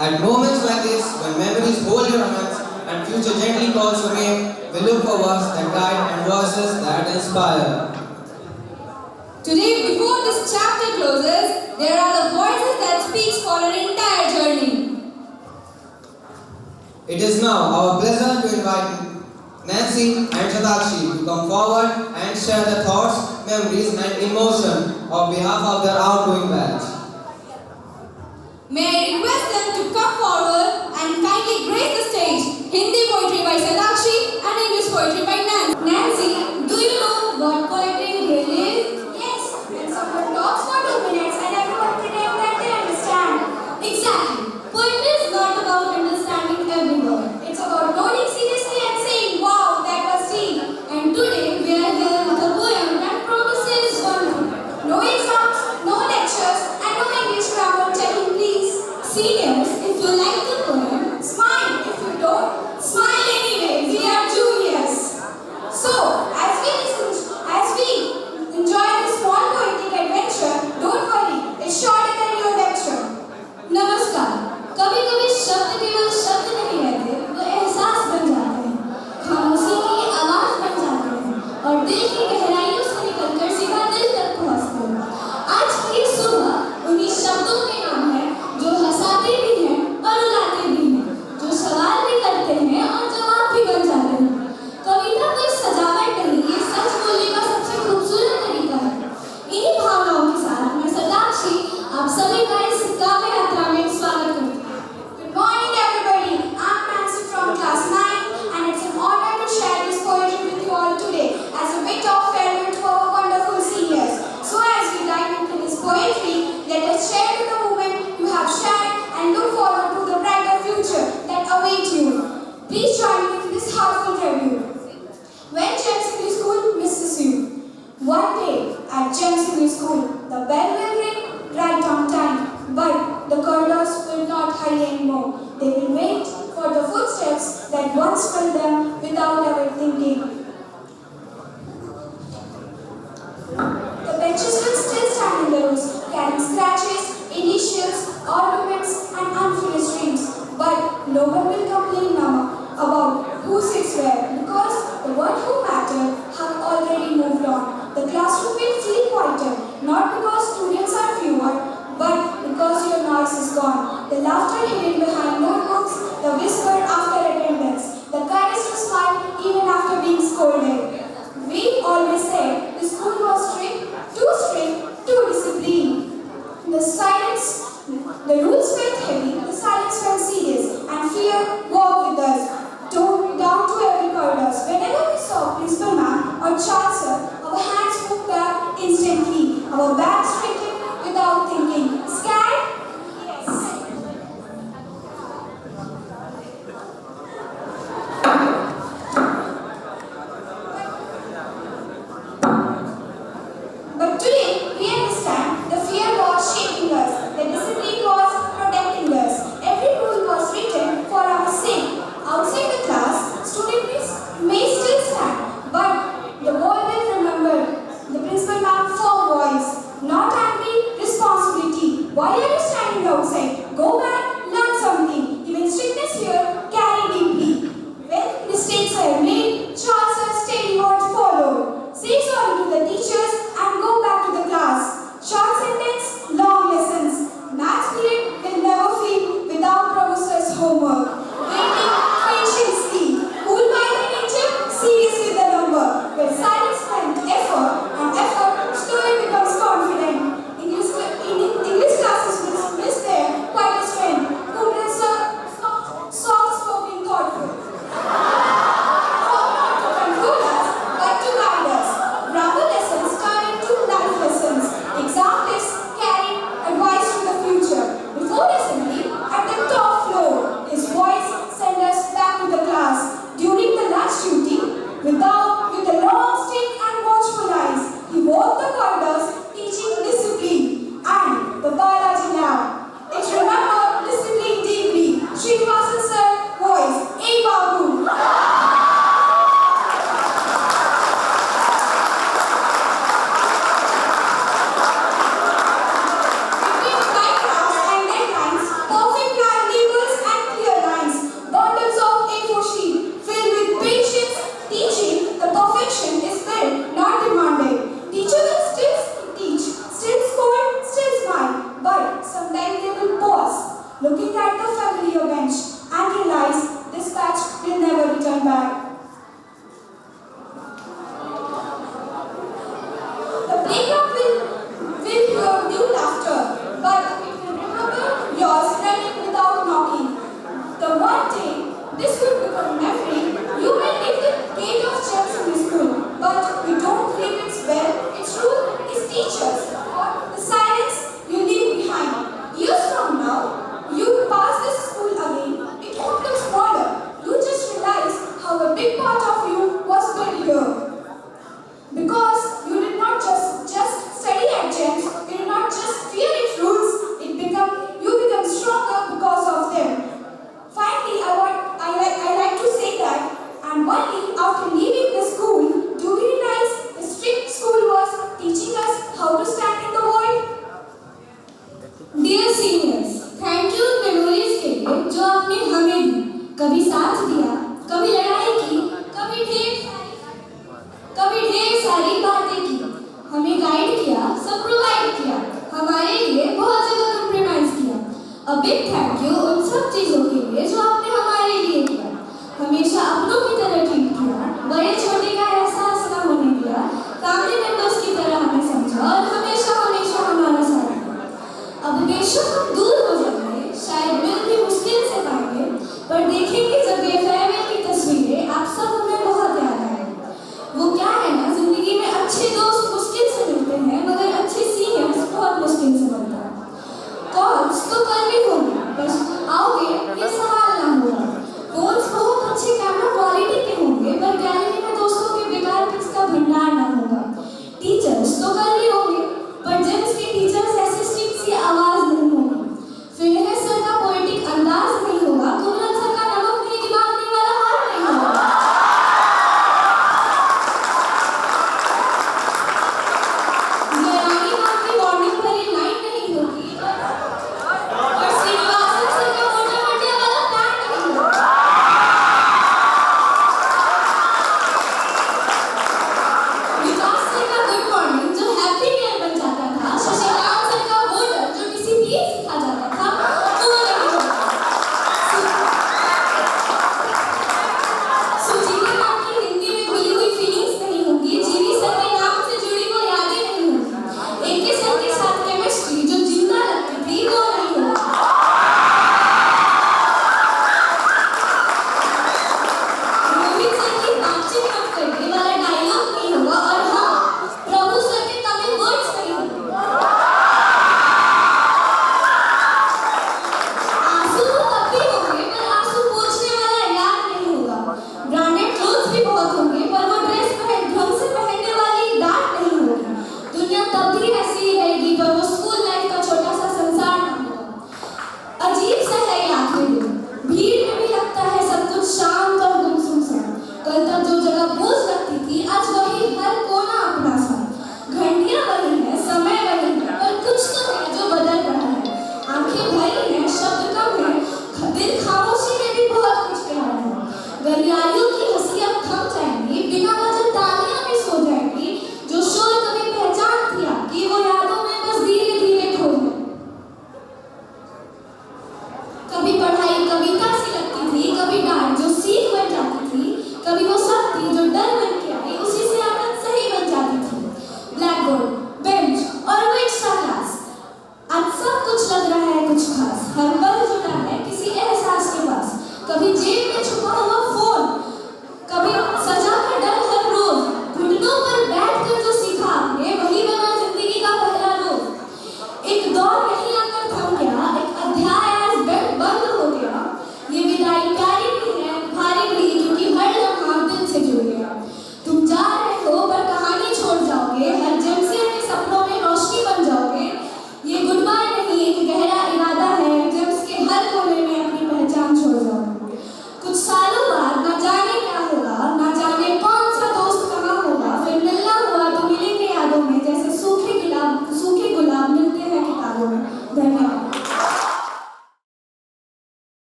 At moments like this, when memories hold your hands and future gently calls your name, we look for words that guide and voices that inspire. Today, before this chapter closes, there are the voices that speaks for an entire journey. It is now our pleasure to invite Nancy and Shatakshi to come forward and share their thoughts, memories and emotion on behalf of their outgoing batch. May I request them to come forward and kindly grace the stage. Hindi poetry by Shatakshi and English poetry by Nancy. Nancy, do you know what poetry really is? Yes, when someone talks for 2 minutes and everyone pretends that they understand. Exactly. Poetry is not about understanding every word. It's about nodding seriously and saying, wow, that was deep. And today we are here with a poem that promises one thing. No exams, no lectures, and no English grammar checking, please. Seniors, if you like the poem, Smile. If you don't, smile anyway. We are juniors. So, as we enjoy this small poetic adventure, don't worry, it's shorter than your lecture. नमस्कार. कभी-कभी शब्द केवल शब्द नहीं रहते, वो एहसास बन जाते हैं, खामोशी की आवाज बन जाते हैं और दिल की गहराइयों से निकलकर सीधा दिल तक पहुंचते हैं. आज की सुबह उन्हीं शब्दों के नाम है जो हंसाते भी हैं और रुलाते भी हैं, जो सवाल भी करते हैं और जवाब भी बन जाते हैं. कविता कोई सजावट नहीं, ये सच बोलने का सबसे खूबसूरत तरीका है. इन्हीं भावनाओं के साथ मैं शताक्षी आप सभी का इस काव्य यात्रा में स्वागत करती हूँ. Good morning, everybody. I'm Nancy from class 9, and it's an honor to share this poetry with you all today as a bit of farewell to our wonderful seniors. So, as we dive into this poetry, let us share to the moment you have shared and look forward to the brighter future that awaits you. Please join me in this heartful tribute. When James English School misses you. One day at James English School, the bell will ring right on time, but the corridors will not hurry anymore. They will wait for the footsteps that once filled them without ever thinking. The benches will still stand in the rows, carrying scratches, initials, ornaments, and unfinished dreams. But no one will complain now about who sits where, because the one who mattered have already moved on. The classroom will feel quieter, not because students are fewer, but because your noise is gone. The laughter hidden behind notebooks, the whisper after attendance, the courage to smile even after being scolded. We always said the school was strict, too disciplined. The rules felt heavy, the silence felt serious, and fear walked with us, down to every corridor. Whenever we saw Principal Ma'am or Chancellor, our hands moved back instantly, our backs